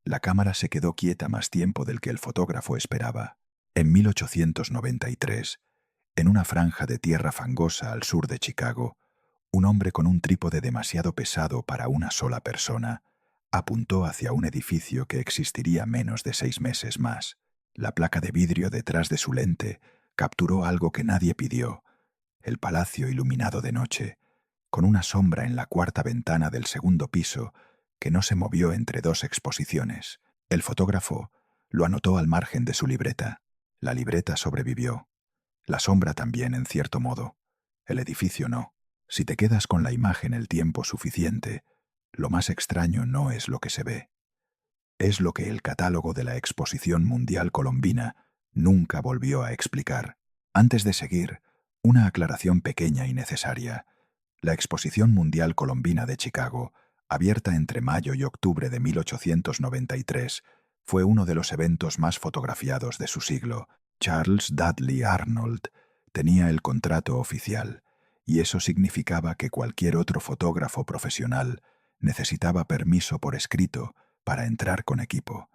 La cámara se quedó quieta más tiempo del que el fotógrafo esperaba. En 1893, en una franja de tierra fangosa al sur de Chicago, un hombre con un trípode demasiado pesado para una sola persona apuntó hacia un edificio que existiría menos de 6 meses más. La placa de vidrio detrás de su lente capturó algo que nadie pidió: el palacio iluminado de noche, con una sombra en la cuarta ventana del segundo piso que no se movió entre dos exposiciones. El fotógrafo lo anotó al margen de su libreta. La libreta sobrevivió. La sombra también, en cierto modo. El edificio no. Si te quedas con la imagen el tiempo suficiente, lo más extraño no es lo que se ve. Es lo que el catálogo de la Exposición Mundial Colombina nunca volvió a explicar. Antes de seguir, una aclaración pequeña y necesaria. La Exposición Mundial Colombina de Chicago, abierta entre mayo y octubre de 1893, fue uno de los eventos más fotografiados de su siglo. Charles Dudley Arnold tenía el contrato oficial, y eso significaba que cualquier otro fotógrafo profesional necesitaba permiso por escrito para entrar con equipo.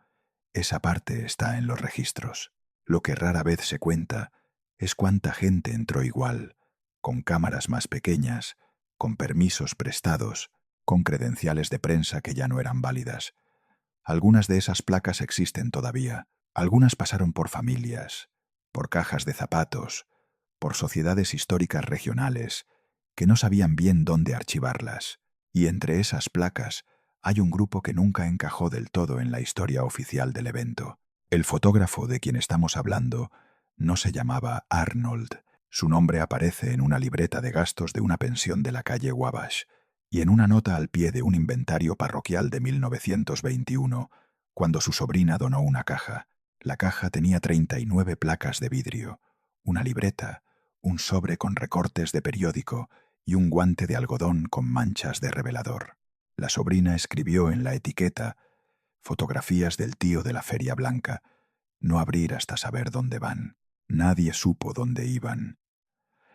Esa parte está en los registros. Lo que rara vez se cuenta es cuánta gente entró igual, con cámaras más pequeñas, con permisos prestados, con credenciales de prensa que ya no eran válidas. Algunas de esas placas existen todavía. Algunas pasaron por familias, por cajas de zapatos, por sociedades históricas regionales que no sabían bien dónde archivarlas. Y entre esas placas hay un grupo que nunca encajó del todo en la historia oficial del evento. El fotógrafo de quien estamos hablando no se llamaba Arnold. Su nombre aparece en una libreta de gastos de una pensión de la calle Wabash y en una nota al pie de un inventario parroquial de 1921, cuando su sobrina donó una caja. La caja tenía 39 placas de vidrio, una libreta, un sobre con recortes de periódico y un guante de algodón con manchas de revelador. La sobrina escribió en la etiqueta: fotografías del tío de la Feria Blanca, no abrir hasta saber dónde van. Nadie supo dónde iban.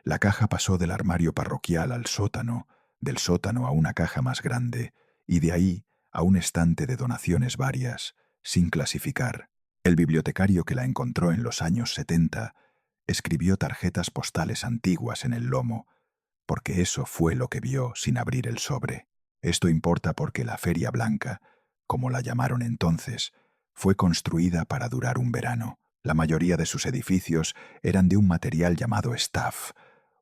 La caja pasó del armario parroquial al sótano, del sótano a una caja más grande, y de ahí a un estante de donaciones varias, sin clasificar. El bibliotecario que la encontró en los años 70 escribió tarjetas postales antiguas en el lomo, porque eso fue lo que vio sin abrir el sobre. Esto importa porque la Feria Blanca, como la llamaron entonces, fue construida para durar un verano. La mayoría de sus edificios eran de un material llamado staff,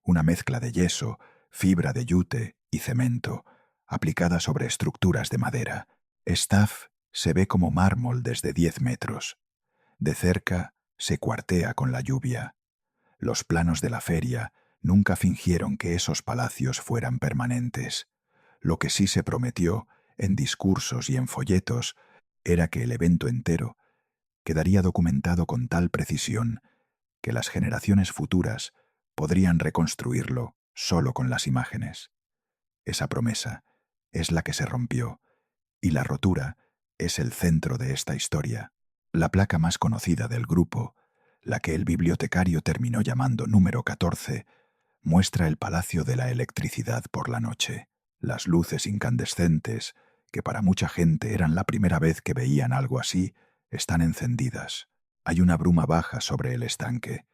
una mezcla de yeso, fibra de yute y cemento, aplicada sobre estructuras de madera. Staff se ve como mármol desde 10 metros. De cerca se cuartea con la lluvia. Los planos de la feria nunca fingieron que esos palacios fueran permanentes. Lo que sí se prometió, en discursos y en folletos, era que el evento entero quedaría documentado con tal precisión que las generaciones futuras podrían reconstruirlo solo con las imágenes. Esa promesa es la que se rompió, y la rotura es el centro de esta historia. La placa más conocida del grupo, la que el bibliotecario terminó llamando número 14, muestra el Palacio de la Electricidad por la noche. Las luces incandescentes, que para mucha gente eran la primera vez que veían algo así, están encendidas. Hay una bruma baja sobre el estanque,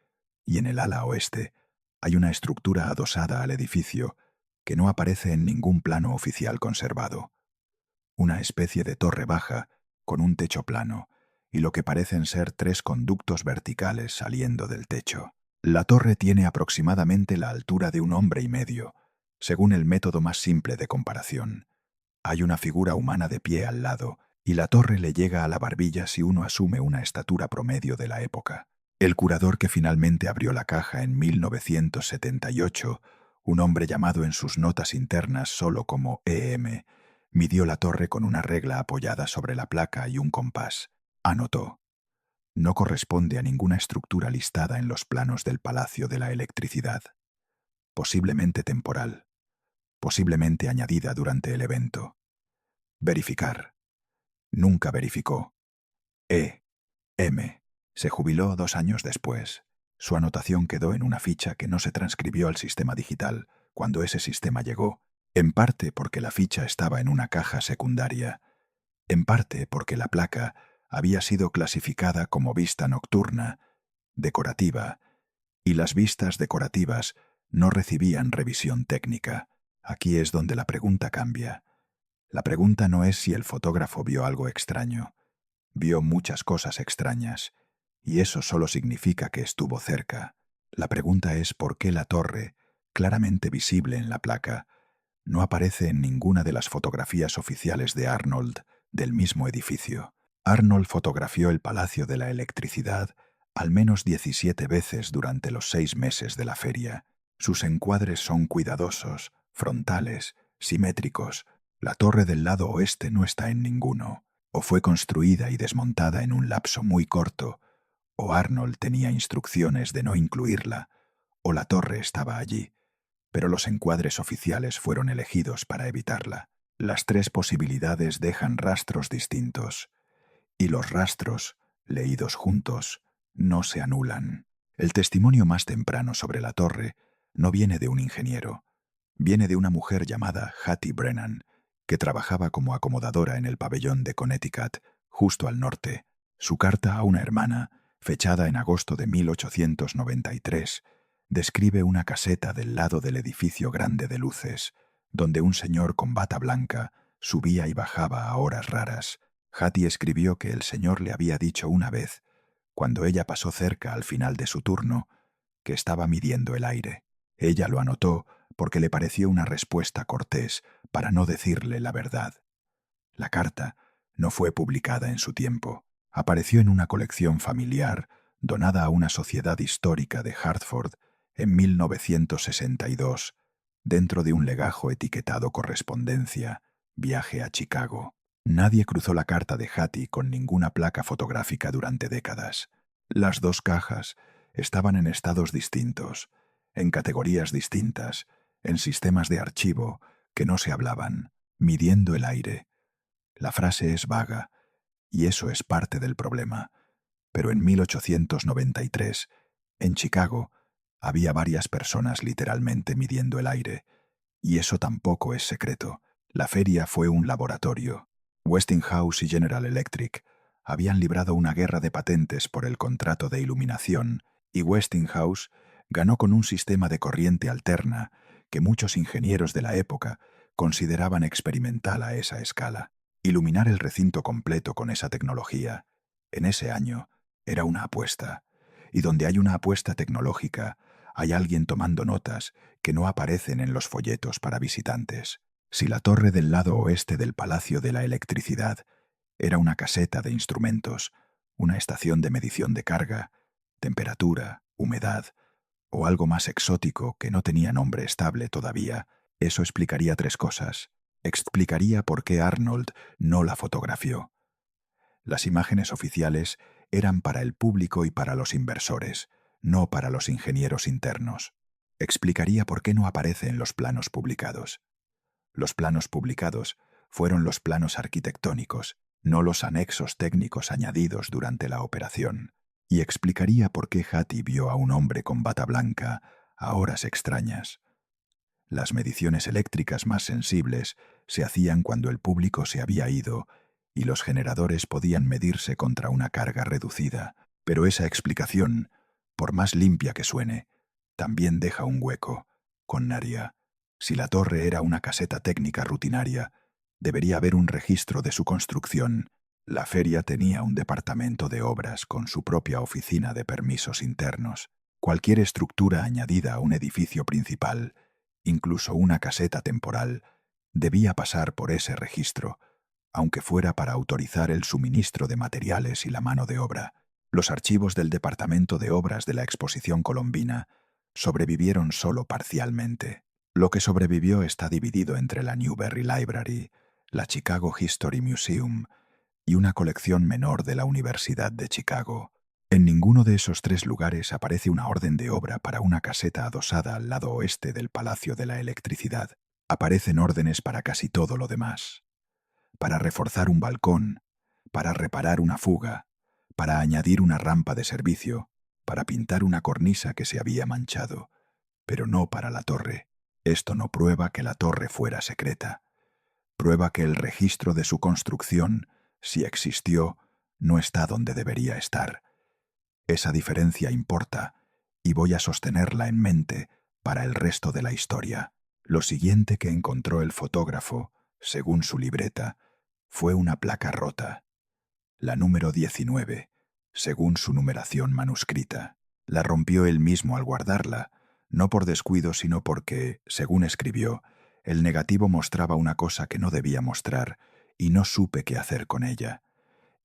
y en el ala oeste hay una estructura adosada al edificio que no aparece en ningún plano oficial conservado. Una especie de torre baja con un techo plano y lo que parecen ser 3 conductos verticales saliendo del techo. La torre tiene aproximadamente la altura de 1,5 hombres, según el método más simple de comparación. Hay una figura humana de pie al lado y la torre le llega a la barbilla si uno asume una estatura promedio de la época. El curador que finalmente abrió la caja en 1978, un hombre llamado en sus notas internas solo como EM, midió la torre con una regla apoyada sobre la placa y un compás. Anotó: no corresponde a ninguna estructura listada en los planos del Palacio de la Electricidad. Posiblemente temporal. Posiblemente añadida durante el evento. Verificar. Nunca verificó. E.M. se jubiló 2 años después. Su anotación quedó en una ficha que no se transcribió al sistema digital cuando ese sistema llegó, en parte porque la ficha estaba en una caja secundaria. en parte porque la placa había sido clasificada como vista nocturna, decorativa, y las vistas decorativas no recibían revisión técnica. Aquí es donde la pregunta cambia. La pregunta no es si el fotógrafo vio algo extraño. Vio muchas cosas extrañas, y eso solo significa que estuvo cerca. La pregunta es por qué la torre, claramente visible en la placa, no aparece en ninguna de las fotografías oficiales de Arnold del mismo edificio. Arnold fotografió el Palacio de la Electricidad al menos 17 veces durante los 6 meses de la feria. Sus encuadres son cuidadosos, frontales, simétricos. La torre del lado oeste no está en ninguno. O fue construida y desmontada en un lapso muy corto, o Arnold tenía instrucciones de no incluirla, o la torre estaba allí, pero los encuadres oficiales fueron elegidos para evitarla. Las tres posibilidades dejan rastros distintos, y los rastros, leídos juntos, no se anulan. El testimonio más temprano sobre la torre no viene de un ingeniero, viene de una mujer llamada Hattie Brennan, que trabajaba como acomodadora en el pabellón de Connecticut, justo al norte. Su carta a una hermana, fechada en agosto de 1893, describe una caseta del lado del edificio grande de luces, donde un señor con bata blanca subía y bajaba a horas raras. Hattie escribió que el señor le había dicho una vez, cuando ella pasó cerca al final de su turno, que estaba midiendo el aire. Ella lo anotó porque le pareció una respuesta cortés para no decirle la verdad. La carta no fue publicada en su tiempo. Apareció en una colección familiar donada a una sociedad histórica de Hartford en 1962, dentro de un legajo etiquetado Correspondencia, Viaje a Chicago. Nadie cruzó la carta de Hattie con ninguna placa fotográfica durante décadas. Las dos cajas estaban en estados distintos, en categorías distintas, en sistemas de archivo que no se hablaban, midiendo el aire. La frase es vaga, y eso es parte del problema. Pero en 1893, en Chicago, había varias personas literalmente midiendo el aire, y eso tampoco es secreto. La feria fue un laboratorio. Westinghouse y General Electric habían librado una guerra de patentes por el contrato de iluminación, y Westinghouse ganó con un sistema de corriente alterna que muchos ingenieros de la época consideraban experimental a esa escala. Iluminar el recinto completo con esa tecnología, en ese año, era una apuesta. Y donde hay una apuesta tecnológica, hay alguien tomando notas que no aparecen en los folletos para visitantes. Si la torre del lado oeste del Palacio de la Electricidad era una caseta de instrumentos, una estación de medición de carga, temperatura, humedad, o algo más exótico que no tenía nombre estable todavía, eso explicaría tres cosas. Explicaría por qué Arnold no la fotografió. Las imágenes oficiales eran para el público y para los inversores, no para los ingenieros internos. Explicaría por qué no aparece en los planos publicados. Los planos publicados fueron los planos arquitectónicos, no los anexos técnicos añadidos durante la operación. Y explicaría por qué Hattie vio a un hombre con bata blanca a horas extrañas. Las mediciones eléctricas más sensibles se hacían cuando el público se había ido y los generadores podían medirse contra una carga reducida. Pero esa explicación, por más limpia que suene, también deja un hueco. Con Naria, si la torre era una caseta técnica rutinaria, debería haber un registro de su construcción. La feria tenía un departamento de obras con su propia oficina de permisos internos. Cualquier estructura añadida a un edificio principal, incluso una caseta temporal, debía pasar por ese registro, aunque fuera para autorizar el suministro de materiales y la mano de obra. Los archivos del Departamento de Obras de la Exposición Colombina sobrevivieron solo parcialmente. Lo que sobrevivió está dividido entre la Newberry Library, la Chicago History Museum y una colección menor de la Universidad de Chicago. En ninguno de esos tres lugares aparece una orden de obra para una caseta adosada al lado oeste del Palacio de la Electricidad. Aparecen órdenes para casi todo lo demás. Para reforzar un balcón, para reparar una fuga, para añadir una rampa de servicio, para pintar una cornisa que se había manchado, pero no para la torre. Esto no prueba que la torre fuera secreta. Prueba que el registro de su construcción Si existió, no está donde debería estar. Esa diferencia importa, y voy a sostenerla en mente para el resto de la historia. Lo siguiente que encontró el fotógrafo, según su libreta, fue una placa rota, la número 19, según su numeración manuscrita. La rompió él mismo al guardarla, no por descuido, sino porque, según escribió, el negativo mostraba una cosa que no debía mostrar, y no supe qué hacer con ella.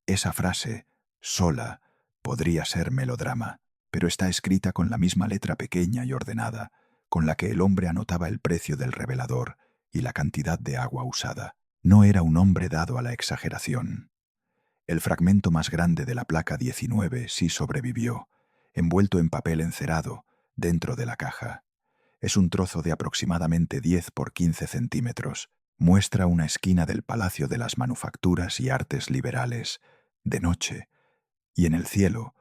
Esa frase, sola, podría ser melodrama, pero está escrita con la misma letra pequeña y ordenada, con la que el hombre anotaba el precio del revelador y la cantidad de agua usada. No era un hombre dado a la exageración. El fragmento más grande de la placa 19 sí sobrevivió, envuelto en papel encerado, dentro de la caja. Es un trozo de aproximadamente 10 por 15 centímetros. Muestra una esquina del Palacio de las Manufacturas y Artes Liberales, de noche, y en el cielo,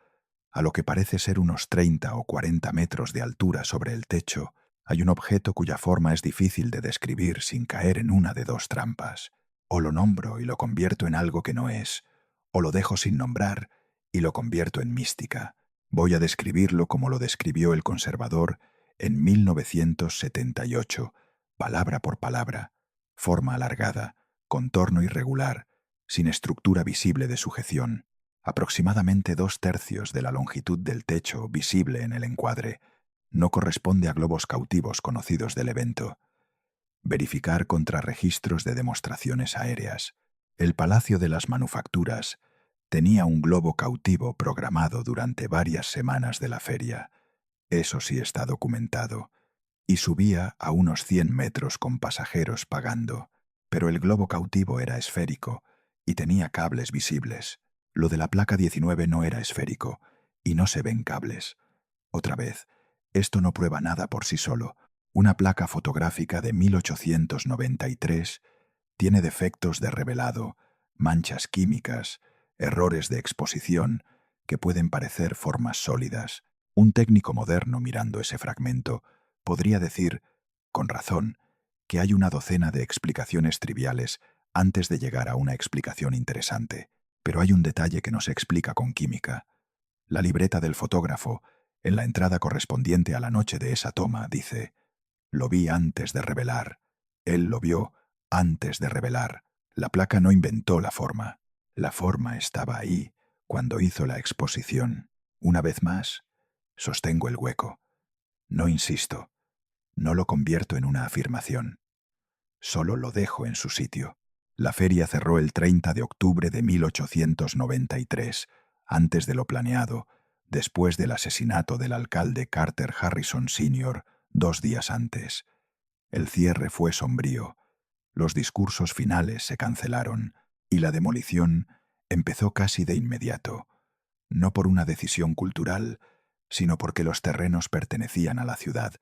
a lo que parece ser unos 30 o 40 metros de altura sobre el techo, hay un objeto cuya forma es difícil de describir sin caer en una de dos trampas. O lo nombro y lo convierto en algo que no es, o lo dejo sin nombrar y lo convierto en mística. Voy a describirlo como lo describió el conservador en 1978, palabra por palabra: forma alargada, contorno irregular, sin estructura visible de sujeción, aproximadamente 2/3 de la longitud del techo visible en el encuadre. No corresponde a globos cautivos conocidos del evento. Verificar contra registros de demostraciones aéreas. El Palacio de las Manufacturas tenía un globo cautivo programado durante varias semanas de la feria. Eso sí está documentado. Y subía a unos 100 metros con pasajeros pagando. Pero el globo cautivo era esférico y tenía cables visibles. Lo de la placa 19 no era esférico y no se ven cables. Otra vez, esto no prueba nada por sí solo. Una placa fotográfica de 1893 tiene defectos de revelado, manchas químicas, errores de exposición que pueden parecer formas sólidas. Un técnico moderno mirando ese fragmento podría decir, con razón, que hay una docena de explicaciones triviales antes de llegar a una explicación interesante. Pero hay un detalle que no se explica con química. La libreta del fotógrafo, en la entrada correspondiente a la noche de esa toma, dice: «Lo vi antes de revelar». Él lo vio antes de revelar. La placa no inventó la forma. La forma estaba ahí cuando hizo la exposición. Una vez más, sostengo el hueco. No insisto. No lo convierto en una afirmación. Solo lo dejo en su sitio. La feria cerró el 30 de octubre de 1893, antes de lo planeado, después del asesinato del alcalde Carter Harrison Sr. 2 días antes. El cierre fue sombrío, los discursos finales se cancelaron y la demolición empezó casi de inmediato, no por una decisión cultural, sino porque los terrenos pertenecían a la ciudad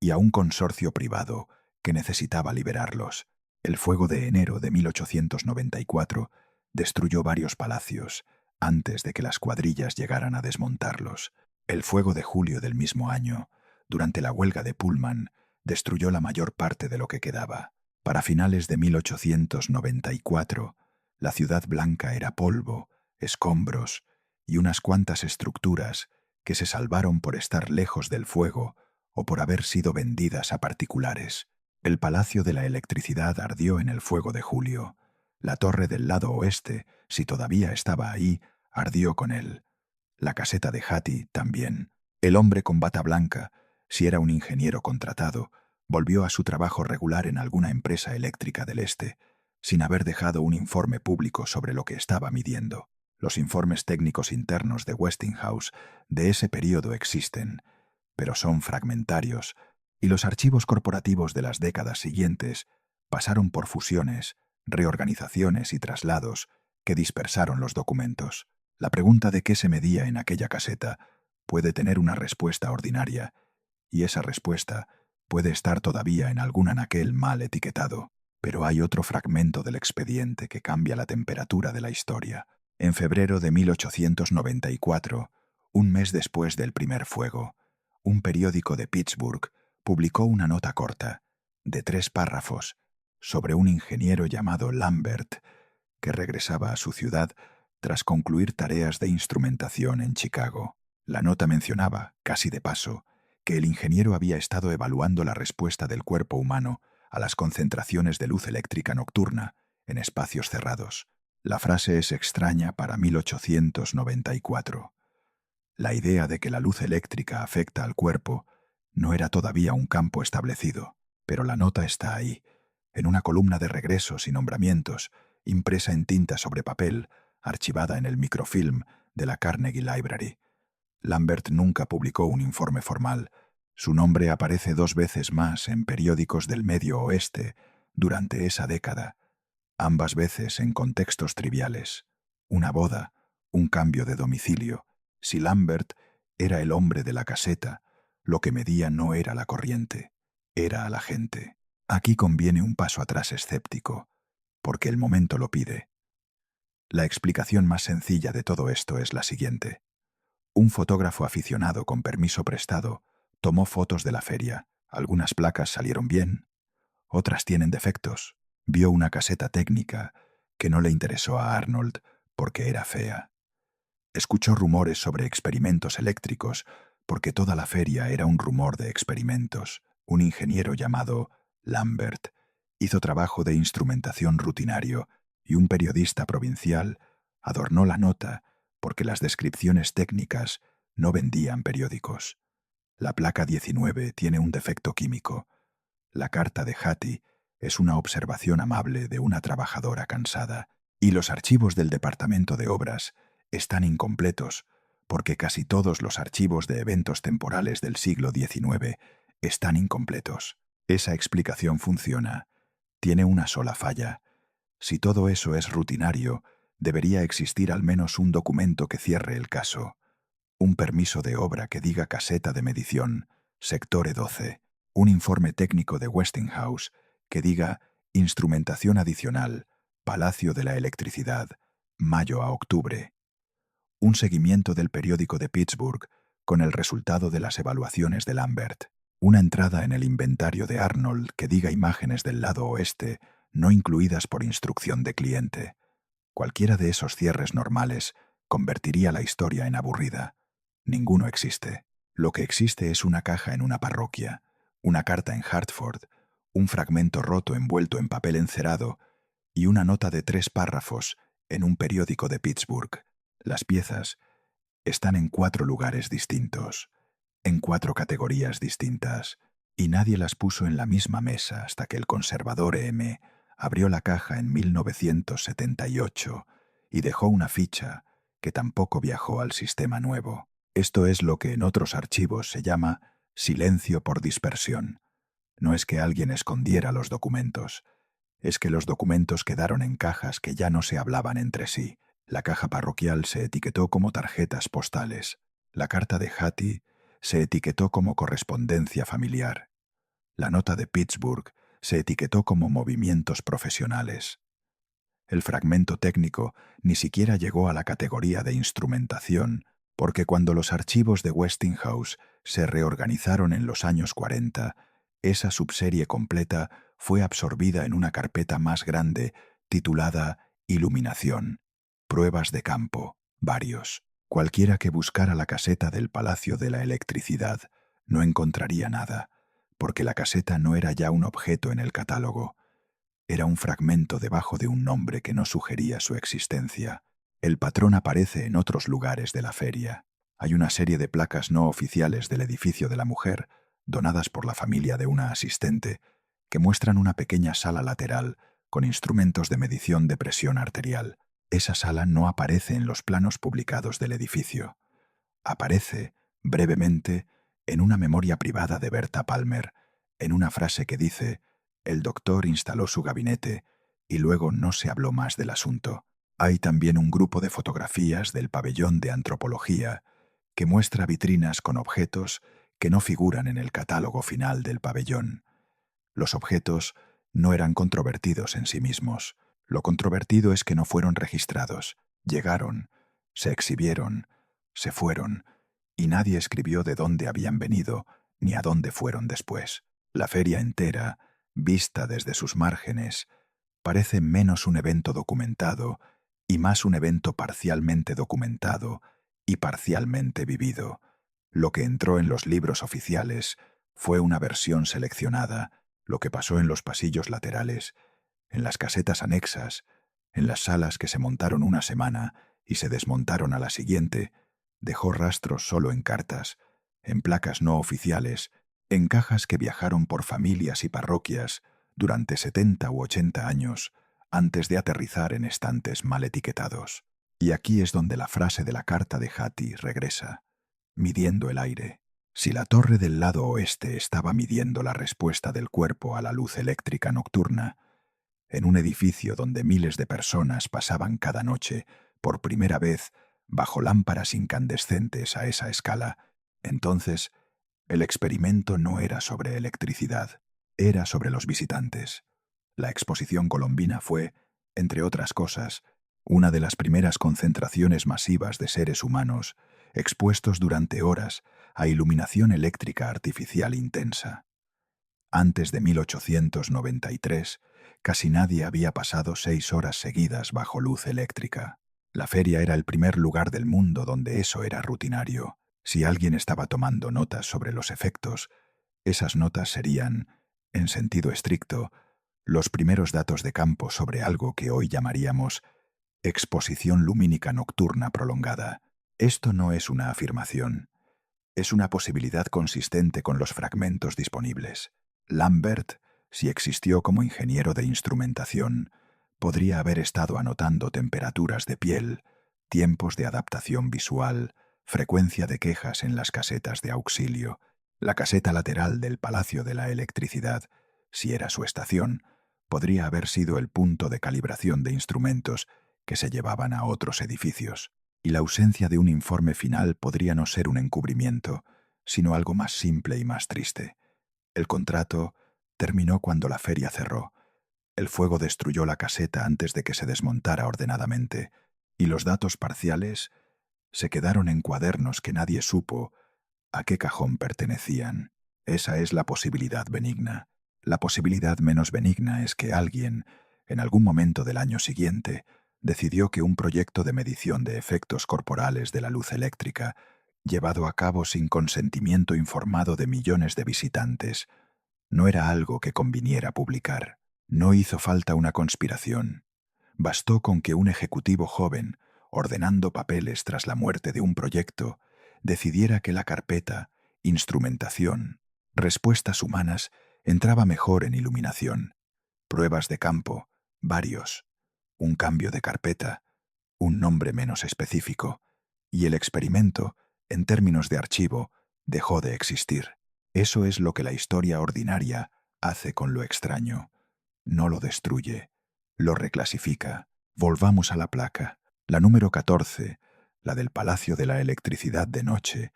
y a un consorcio privado que necesitaba liberarlos. El fuego de enero de 1894 destruyó varios palacios antes de que las cuadrillas llegaran a desmontarlos. El fuego de julio del mismo año, durante la huelga de Pullman, destruyó la mayor parte de lo que quedaba. Para finales de 1894, la Ciudad Blanca era polvo, escombros y unas cuantas estructuras que se salvaron por estar lejos del fuego o por haber sido vendidas a particulares. El Palacio de la Electricidad ardió en el fuego de julio. La torre del lado oeste, si todavía estaba ahí, ardió con él. La caseta de Hattie también. El hombre con bata blanca, si era un ingeniero contratado, volvió a su trabajo regular en alguna empresa eléctrica del este, sin haber dejado un informe público sobre lo que estaba midiendo. Los informes técnicos internos de Westinghouse de ese período existen, pero son fragmentarios, y los archivos corporativos de las décadas siguientes pasaron por fusiones, reorganizaciones y traslados que dispersaron los documentos. La pregunta de qué se medía en aquella caseta puede tener una respuesta ordinaria, y esa respuesta puede estar todavía en algún anaquel mal etiquetado. Pero hay otro fragmento del expediente que cambia la temperatura de la historia. En febrero de 1894, un mes después del primer fuego, un periódico de Pittsburgh publicó una nota corta, de 3 párrafos, sobre un ingeniero llamado Lambert, que regresaba a su ciudad tras concluir tareas de instrumentación en Chicago. La nota mencionaba, casi de paso, que el ingeniero había estado evaluando la respuesta del cuerpo humano a las concentraciones de luz eléctrica nocturna en espacios cerrados. La frase es extraña para 1894. La idea de que la luz eléctrica afecta al cuerpo no era todavía un campo establecido, pero la nota está ahí, en una columna de regresos y nombramientos, impresa en tinta sobre papel, archivada en el microfilm de la Carnegie Library. Lambert nunca publicó un informe formal. Su nombre aparece 2 veces más en periódicos del Medio Oeste durante esa década, ambas veces en contextos triviales. Una boda, un cambio de domicilio. Si Lambert era el hombre de la caseta, lo que medía no era la corriente, era a la gente. Aquí conviene un paso atrás escéptico, porque el momento lo pide. La explicación más sencilla de todo esto es la siguiente. Un fotógrafo aficionado con permiso prestado tomó fotos de la feria. Algunas placas salieron bien, otras tienen defectos. Vio una caseta técnica que no le interesó a Arnold porque era fea. Escuchó rumores sobre experimentos eléctricos porque toda la feria era un rumor de experimentos. Un ingeniero llamado Lambert hizo trabajo de instrumentación rutinario y un periodista provincial adornó la nota porque las descripciones técnicas no vendían periódicos. La placa 19 tiene un defecto químico. La carta de Hattie es una observación amable de una trabajadora cansada, y los archivos del Departamento de Obras están incompletos porque casi todos los archivos de eventos temporales del siglo XIX están incompletos. Esa explicación funciona. Tiene una sola falla. Si todo eso es rutinario, debería existir al menos un documento que cierre el caso. Un permiso de obra que diga caseta de medición, sector E12, un informe técnico de Westinghouse que diga instrumentación adicional, Palacio de la Electricidad, mayo a octubre. Un seguimiento del periódico de Pittsburgh con el resultado de las evaluaciones de Lambert. Una entrada en el inventario de Arnold que diga imágenes del lado oeste, no incluidas por instrucción de cliente. Cualquiera de esos cierres normales convertiría la historia en aburrida. Ninguno existe. Lo que existe es una caja en una parroquia, una carta en Hartford, un fragmento roto envuelto en papel encerado y una nota de 3 párrafos en un periódico de Pittsburgh. Las piezas están en 4 lugares distintos, en 4 categorías distintas, y nadie las puso en la misma mesa hasta que el conservador M. abrió la caja en 1978 y dejó una ficha que tampoco viajó al sistema nuevo. Esto es lo que en otros archivos se llama silencio por dispersión. No es que alguien escondiera los documentos, es que los documentos quedaron en cajas que ya no se hablaban entre sí. La caja parroquial se etiquetó como tarjetas postales. La carta de Hattie se etiquetó como correspondencia familiar. La nota de Pittsburgh se etiquetó como movimientos profesionales. El fragmento técnico ni siquiera llegó a la categoría de instrumentación, porque cuando los archivos de Westinghouse se reorganizaron en los años 40, esa subserie completa fue absorbida en una carpeta más grande titulada Iluminación, Pruebas de campo, varios. Cualquiera que buscara la caseta del Palacio de la Electricidad no encontraría nada, porque la caseta no era ya un objeto en el catálogo. Era un fragmento debajo de un nombre que no sugería su existencia. El patrón aparece en otros lugares de la feria. Hay una serie de placas no oficiales del edificio de la mujer, donadas por la familia de una asistente, que muestran una pequeña sala lateral con instrumentos de medición de presión arterial. Esa sala no aparece en los planos publicados del edificio. Aparece, brevemente, en una memoria privada de Berta Palmer, en una frase que dice: «El doctor instaló su gabinete y luego no se habló más del asunto». Hay también un grupo de fotografías del pabellón de antropología que muestra vitrinas con objetos que no figuran en el catálogo final del pabellón. Los objetos no eran controvertidos en sí mismos. Lo controvertido es que no fueron registrados. Llegaron, se exhibieron, se fueron, y nadie escribió de dónde habían venido ni a dónde fueron después. La feria entera, vista desde sus márgenes, parece menos un evento documentado y más un evento parcialmente documentado y parcialmente vivido. Lo que entró en los libros oficiales fue una versión seleccionada, lo que pasó en los pasillos laterales, en las casetas anexas, en las salas que se montaron una semana y se desmontaron a la siguiente, dejó rastros solo en cartas, en placas no oficiales, en cajas que viajaron por familias y parroquias durante 70 u 80 años antes de aterrizar en estantes mal etiquetados. Y aquí es donde la frase de la carta de Hattie regresa, midiendo el aire. Si la torre del lado oeste estaba midiendo la respuesta del cuerpo a la luz eléctrica nocturna, en un edificio donde miles de personas pasaban cada noche, por primera vez, bajo lámparas incandescentes a esa escala, entonces el experimento no era sobre electricidad, era sobre los visitantes. La exposición colombina fue, entre otras cosas, una de las primeras concentraciones masivas de seres humanos expuestos durante horas a iluminación eléctrica artificial intensa. Antes de 1893, casi nadie había pasado 6 horas seguidas bajo luz eléctrica. La feria era el primer lugar del mundo donde eso era rutinario. Si alguien estaba tomando notas sobre los efectos, esas notas serían, en sentido estricto, los primeros datos de campo sobre algo que hoy llamaríamos exposición lumínica nocturna prolongada. Esto no es una afirmación, es una posibilidad consistente con los fragmentos disponibles. Lambert, si existió como ingeniero de instrumentación, podría haber estado anotando temperaturas de piel, tiempos de adaptación visual, frecuencia de quejas en las casetas de auxilio, la caseta lateral del Palacio de la Electricidad, si era su estación, podría haber sido el punto de calibración de instrumentos que se llevaban a otros edificios, y la ausencia de un informe final podría no ser un encubrimiento, sino algo más simple y más triste. El contrato terminó cuando la feria cerró. El fuego destruyó la caseta antes de que se desmontara ordenadamente, y los datos parciales se quedaron en cuadernos que nadie supo a qué cajón pertenecían. Esa es la posibilidad benigna. La posibilidad menos benigna es que alguien, en algún momento del año siguiente, decidió que un proyecto de medición de efectos corporales de la luz eléctrica, llevado a cabo sin consentimiento informado de millones de visitantes, no era algo que conviniera publicar. No hizo falta una conspiración. Bastó con que un ejecutivo joven, ordenando papeles tras la muerte de un proyecto, decidiera que la carpeta, instrumentación, respuestas humanas, entraba mejor en iluminación. Pruebas de campo, varios, un cambio de carpeta, un nombre menos específico, y el experimento, en términos de archivo, dejó de existir. Eso es lo que la historia ordinaria hace con lo extraño. No lo destruye, lo reclasifica. Volvamos a la placa. La número 14, la del Palacio de la Electricidad de noche,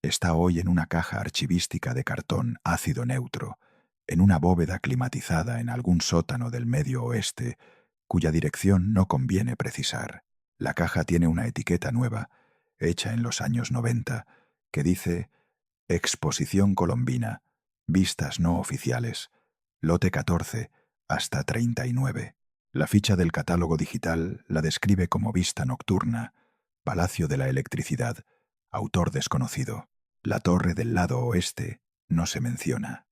está hoy en una caja archivística de cartón ácido neutro, en una bóveda climatizada en algún sótano del Medio Oeste, cuya dirección no conviene precisar. La caja tiene una etiqueta nueva, hecha en los años 90, que dice Exposición Colombina, vistas no oficiales, lote 14 hasta 39. La ficha del catálogo digital la describe como vista nocturna, Palacio de la Electricidad, autor desconocido. La torre del lado oeste no se menciona.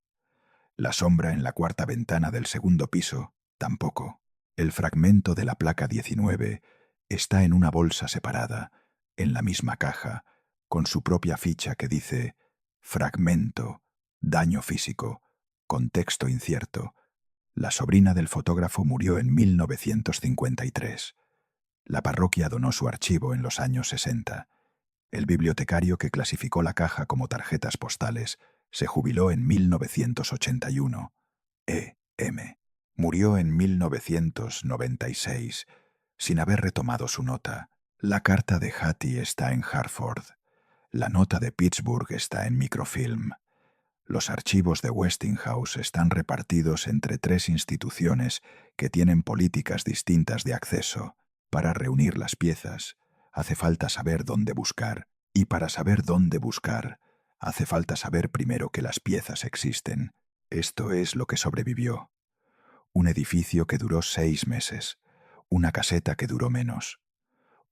La sombra en la cuarta ventana del segundo piso, tampoco. El fragmento de la placa 19 está en una bolsa separada, en la misma caja, con su propia ficha que dice fragmento, daño físico, contexto incierto. La sobrina del fotógrafo murió en 1953. La parroquia donó su archivo en los años 60. El bibliotecario que clasificó la caja como tarjetas postales se jubiló en 1981. E.M. murió en 1996, sin haber retomado su nota. La carta de Hattie está en Hartford. La nota de Pittsburgh está en microfilm. Los archivos de Westinghouse están repartidos entre 3 instituciones que tienen políticas distintas de acceso. Para reunir las piezas, hace falta saber dónde buscar, y para saber dónde buscar, hace falta saber primero que las piezas existen. Esto es lo que sobrevivió. Un edificio que duró 6 meses. Una caseta que duró menos.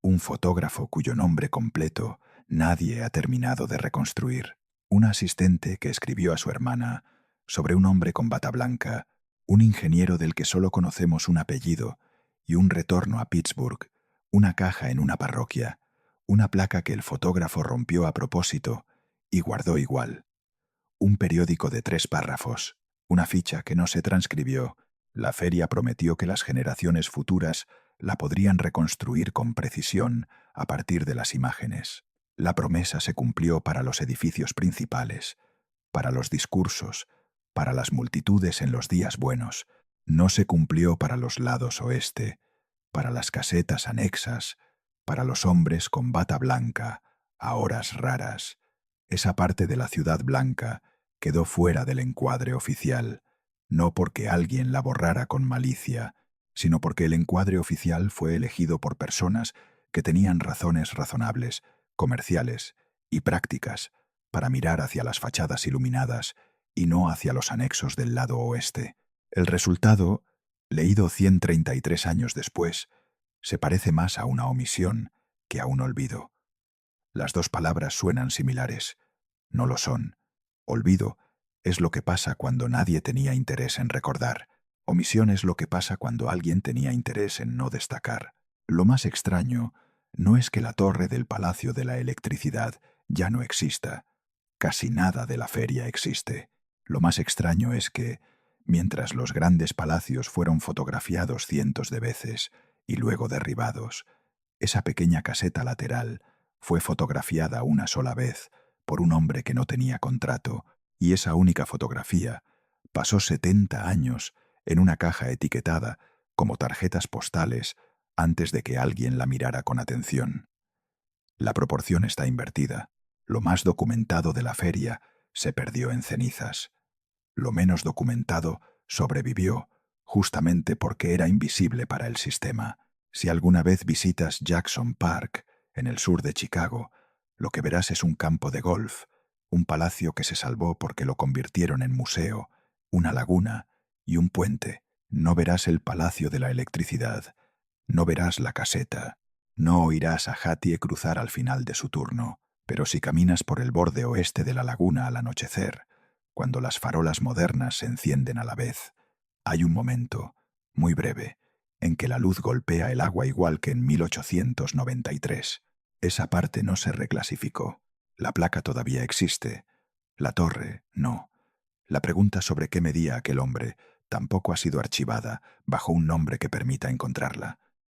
Un fotógrafo cuyo nombre completo nadie ha terminado de reconstruir. Una asistente que escribió a su hermana sobre un hombre con bata blanca, un ingeniero del que solo conocemos un apellido, y un retorno a Pittsburgh, una caja en una parroquia, una placa que el fotógrafo rompió a propósito y guardó igual, un periódico de 3 párrafos, una ficha que no se transcribió. La feria prometió que las generaciones futuras la podrían reconstruir con precisión a partir de las imágenes. La promesa se cumplió para los edificios principales, para los discursos, para las multitudes en los días buenos. No se cumplió para los lados oeste, para las casetas anexas, para los hombres con bata blanca, a horas raras. Esa parte de la ciudad blanca quedó fuera del encuadre oficial, no porque alguien la borrara con malicia, sino porque el encuadre oficial fue elegido por personas que tenían razones razonables, comerciales y prácticas para mirar hacia las fachadas iluminadas y no hacia los anexos del lado oeste. El resultado, leído 133 años después, se parece más a una omisión que a un olvido. Las dos palabras suenan similares. No lo son. Olvido es lo que pasa cuando nadie tenía interés en recordar. Omisión es lo que pasa cuando alguien tenía interés en no destacar. Lo más extraño no es que la torre del Palacio de la Electricidad ya no exista. Casi nada de la feria existe. Lo más extraño es que, mientras los grandes palacios fueron fotografiados cientos de veces y luego derribados, esa pequeña caseta lateral fue fotografiada una sola vez por un hombre que no tenía contrato, y esa única fotografía pasó 70 años en una caja etiquetada como tarjetas postales antes de que alguien la mirara con atención. La proporción está invertida. Lo más documentado de la feria se perdió en cenizas. Lo menos documentado sobrevivió, justamente porque era invisible para el sistema. Si alguna vez visitas Jackson Park, en el sur de Chicago, lo que verás es un campo de golf, un palacio que se salvó porque lo convirtieron en museo, una laguna y un puente. No verás el Palacio de la Electricidad, no verás la caseta, no oirás a Hattie cruzar al final de su turno, pero si caminas por el borde oeste de la laguna al anochecer, cuando las farolas modernas se encienden a la vez, hay un momento, muy breve, en que la luz golpea el agua igual que en 1893. Esa parte no se reclasificó. La placa todavía existe. La torre, no. La pregunta sobre qué medía aquel hombre tampoco ha sido archivada bajo un nombre que permita encontrarla.